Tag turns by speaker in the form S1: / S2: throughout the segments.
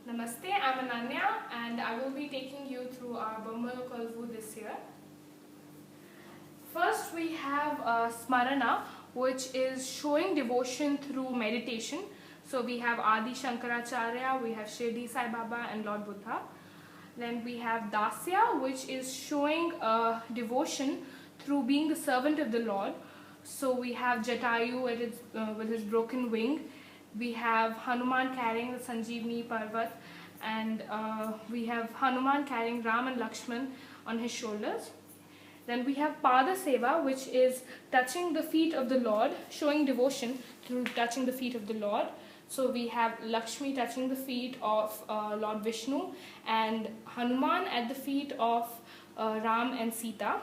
S1: Namaste, I'm Ananya and I will be taking you through our Bommalu Kolvu this year. First we have Smarana, which is showing devotion through meditation. So we have Adi Shankaracharya, we have Shirdi Sai Baba and Lord Buddha. Then we have Dasya, which is showing devotion through being the servant of the Lord. So we have Jatayu with his broken wing. We have Hanuman carrying the Sanjeevani Parvat, and we have Hanuman carrying Ram and Lakshman on his shoulders. Then we have Pada Seva, which is touching the feet of the Lord, showing devotion through touching the feet of the Lord. So we have Lakshmi touching the feet of Lord Vishnu and Hanuman at the feet of Ram and Sita.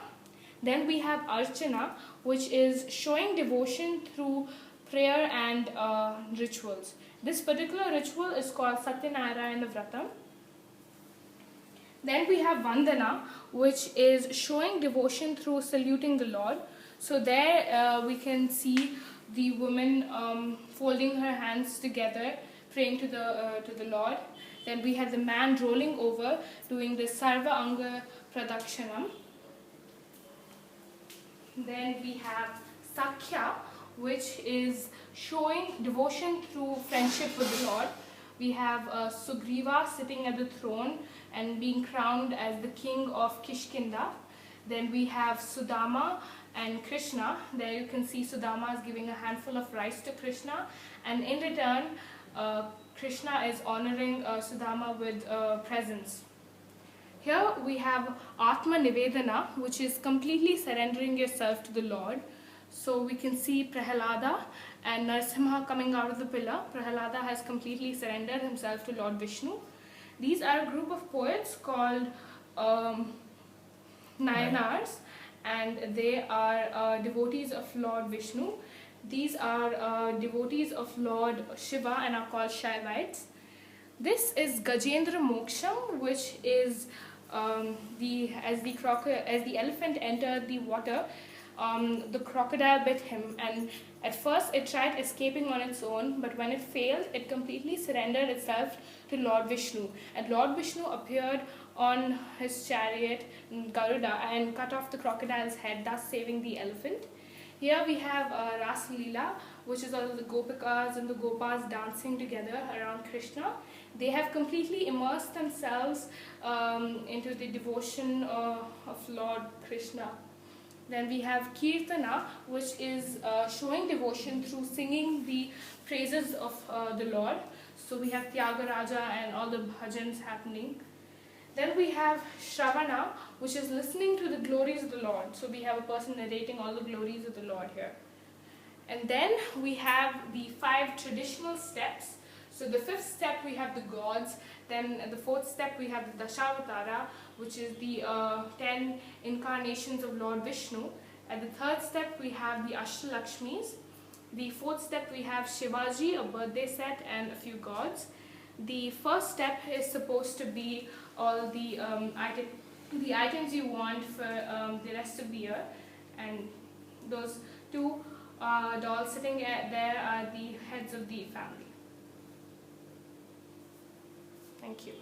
S1: Then we have Archana, which is showing devotion through prayer and rituals. This particular ritual is called Satyanarayana Vratam. Then we have Vandana, which is showing devotion through saluting the Lord. So there we can see the woman folding her hands together, praying to the Lord. Then we have the man rolling over, doing the Sarva Anga Pradakshanam. Then we have Sakhya, which is showing devotion through friendship with the Lord. We have Sugriva sitting at the throne and being crowned as the king of Kishkinda. Then we have Sudama and Krishna. There you can see Sudama is giving a handful of rice to Krishna, and in return Krishna is honoring Sudama with presents. Here we have Atma Nivedana, which is completely surrendering yourself to the Lord. So we can see Prahalada and Narasimha coming out of the pillar. Prahalada has completely surrendered himself to Lord Vishnu. These are a group of poets called Nayanars, and they are devotees of Lord Vishnu. These are devotees of Lord Shiva and are called Shaivites. This is Gajendra Moksham, which is as the elephant entered the water, the crocodile bit him, and at first it tried escaping on its own, but when it failed, it completely surrendered itself to Lord Vishnu. And Lord Vishnu appeared on his chariot, Garuda, and cut off the crocodile's head, thus saving the elephant. Here we have Ras Leela, which is all the Gopikas and the Gopas dancing together around Krishna. They have completely immersed themselves into the devotion of Lord Krishna. Then we have Kirtana, which is showing devotion through singing the praises of the Lord. So we have Tyagaraja and all the bhajans happening. Then we have Shravana, which is listening to the glories of the Lord. So we have a person narrating all the glories of the Lord here. And then we have the 5 traditional steps. So the 5th step we have the gods, then the 4th step we have the Dashavatara, which is the 10 incarnations of Lord Vishnu. At the 3rd step we have the Ashtalakshmis. The 4th step we have Shivaji, a birthday set, and a few gods. The 1st step is supposed to be all the items you want for the rest of the year, and those 2 dolls sitting there are the heads of the family. Thank you.